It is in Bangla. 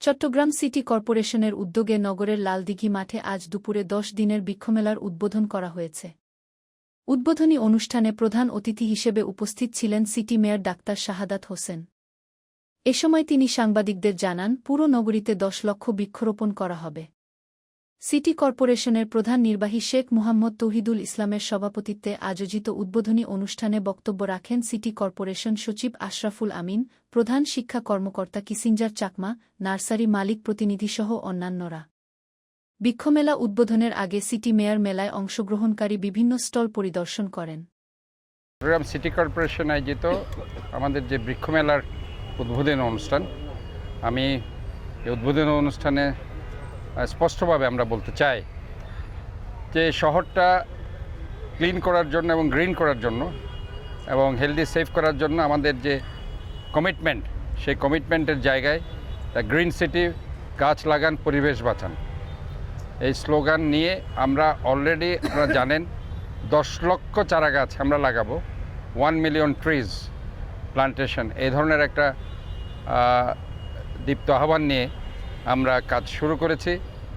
চট্টগ্রাম সিটি কর্পোরেশনের উদ্যোগে নগরের লালদিঘি মাঠে আজ দুপুরে ১০ দিনের বৃক্ষমেলার উদ্বোধন করা হয়েছে। উদ্বোধনী অনুষ্ঠানে প্রধান অতিথি হিসেবে উপস্থিত ছিলেন city mayor doctor Shahadat Hossain. এ সময় তিনি সাংবাদিকদের জানান, পুরো নগরীতে ১০ লক্ষ বৃক্ষরোপণ করা হবে। সিটি কর্পোরেশনের প্রধান নির্বাহী শেখ মুহাম্মদ তৌহিদুল ইসলামের সভাপতিত্বে আয়োজিত উদ্বোধনী অনুষ্ঠানে বক্তব্য রাখেন সিটি কর্পোরেশন সচিব আশরাফুল আমিন, প্রধান শিক্ষা কর্মকর্তা কিসিঞ্জার চাকমা, নার্সারি মালিক প্রতিনিধিসহ অন্যান্যরা। বৃক্ষমেলা উদ্বোধনের আগে সিটি মেয়র মেলায় অংশগ্রহণকারী বিভিন্ন স্টল পরিদর্শন করেন। চট্টগ্রাম সিটি কর্পোরেশন আয়োজিত আমাদের যে বৃক্ষমেলার উদ্বোধনী অনুষ্ঠান, আমি এই উদ্বোধনী অনুষ্ঠানে স্পষ্টভাবে আমরা বলতে চাই যে শহরটা ক্লিন করার জন্য এবং গ্রিন করার জন্য এবং হেলদি সেফ করার জন্য আমাদের যে কমিটমেন্ট, সেই কমিটমেন্টের জায়গায় গ্রিন সিটি, গাছ লাগান, পরিবেশ বাঁচান, এই স্লোগান নিয়ে আমরা অলরেডি, আপনারা জানেন, ১০ লক্ষ চারা গাছ আমরা লাগাবো, 1 মিলিয়ন ট্রিজ প্লান্টেশন, এই ধরনের একটা দীপ্ত আহ্বান নিয়ে আমরা কাজ শুরু করেছি।